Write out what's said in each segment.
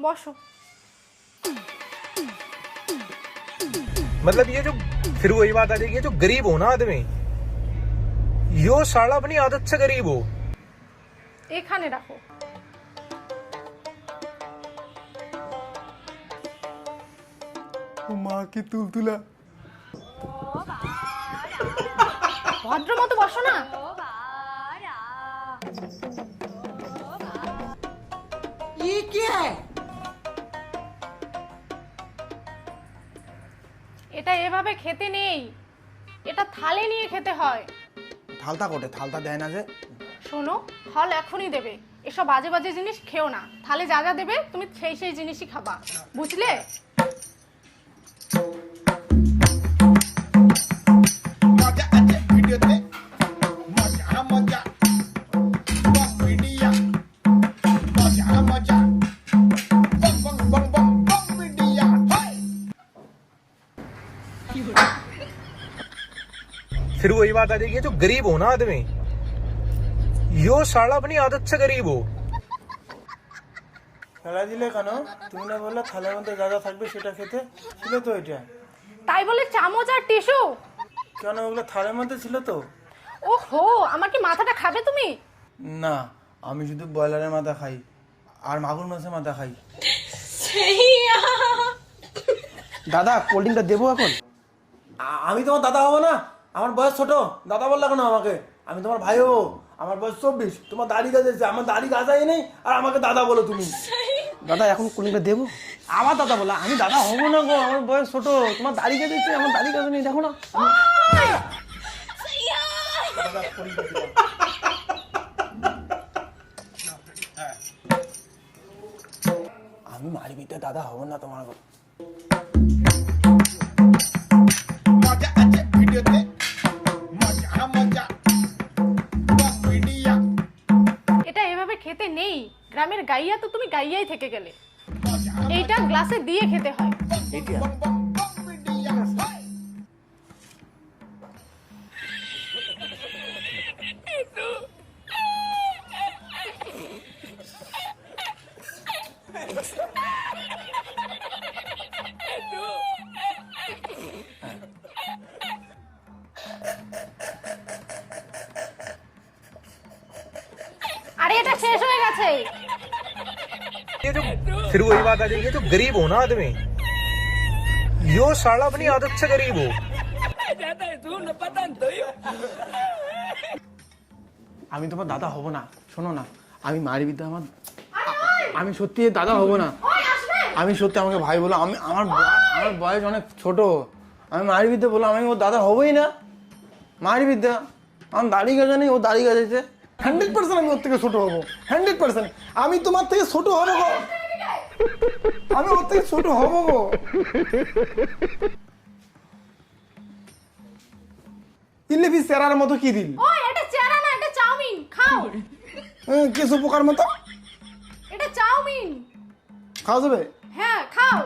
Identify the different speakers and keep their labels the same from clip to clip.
Speaker 1: বসো।
Speaker 2: मतलब ये जो फिर वही बात आ जाएगी, ये जो गरीब हो ना आदमी, यो साला अपनी आदत से गरीब हो।
Speaker 1: এখানে রাখো।
Speaker 3: माँ की तुलतुला।
Speaker 1: ভদ্র মতো বসো না।
Speaker 4: ये क्या है?
Speaker 1: এটা এভাবে খেতে নেই, এটা থালে নিয়ে খেতে হয়।
Speaker 3: থালতা কোটে থালতা দেয় না যে।
Speaker 1: শোনো, ফল এখনই দেবে, এসব বাজে বাজে জিনিস খেও না। থালে যা যা দেবে তুমি সেই সেই জিনিসই খাবা, বুঝলে?
Speaker 2: फिर वही बात आ जाएगी, ये जो गरीब हो ना आदमी, यो साला अपनी आदत से गरीब हो।
Speaker 3: ফেলা দিলে কেন? তুমি না বললে থালের মধ্যে যা যা থাকবে সেটা খেতে ছিল তো এটা।
Speaker 1: তাই বলে চামচ আর টিস্যু?
Speaker 3: কেন, ওগুলো থালের মধ্যে ছিল তো।
Speaker 1: ওহো, আমার কি মাথাটা খাবে তুমি?
Speaker 3: না, আমি শুধু ব্রয়লারের মাথা খাই আর মাগুর মাছের মাথা খাই। দাদা কোল্ড ড্রিঙ্কটা দেবো এখন? আমি তোমার দাদা হবো না, আমার বয়স ছোট। দাদা বললা কেন আমাকে? আমি তোমার ভাই হবো, আমার বয়স 24। তোমার দাড়ি গাছেছে, আমার দাড়ি গাছাই নেই আর আমাকে দাদা বলো তুমি। দাদা এখন কোল্ড ড্রিঙ্কটা দেবো? আমার দাদা বলা, আমি দাদা হবো না গো, আমার বয়স ছোট। তোমার দাড়ি গাছেছে, আমার দাড়ি গাছে নেই, দেখো না। আমি মারিবিতে দাদা হবো না তোমার।
Speaker 1: এটা এভাবে খেতে নেই, গ্রামের গাইয়া তো তুমি গাইয়াই থেকে গেলে। এইটা গ্লাসে দিয়ে খেতে হয়। আরে এটা শেষ হয়ে গেছে।
Speaker 2: ये जो फिर वही बात आ जाएगी, ये जो गरीब हो ना आदमी, यो साला अपनी आदत से गरीब हो।
Speaker 3: আমি তোমার দাদা হব না, শোনো না, আমি মারিবিতে আমি সত্যি দাদা হব না। আমি সত্যি, আমাকে ভাই বলো, আমি আমার বয়স অনেক ছোট। আমি মারিবিতে বলো, আমি ওর দাদা হবই না। মারিবিদ্যা আমার দাড়ি গাছা নেই, ও দাড়ি গাছাইছে। 100% আমি ওর থেকে ছোট হবো, 100%। আমি তোমার থেকে ছোট হবো গো, আমি ওর থেকে ছোট হবো গো। ইলিপি চেরার মতো কি দিল?
Speaker 1: ওই এটা চেরা না, এটা চাউমিন, খাও।
Speaker 3: কিছু পোকার মতো।
Speaker 1: এটা চাউমিন।
Speaker 3: খাওয়া যাবে?
Speaker 1: হ্যাঁ, খাও।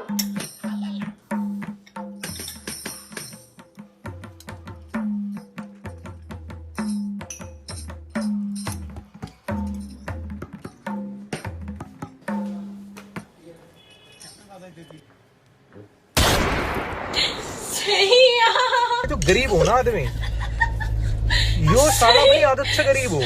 Speaker 2: जो गरीब हो ना आदमी, यो साला अपनी आदत से गरीब हो।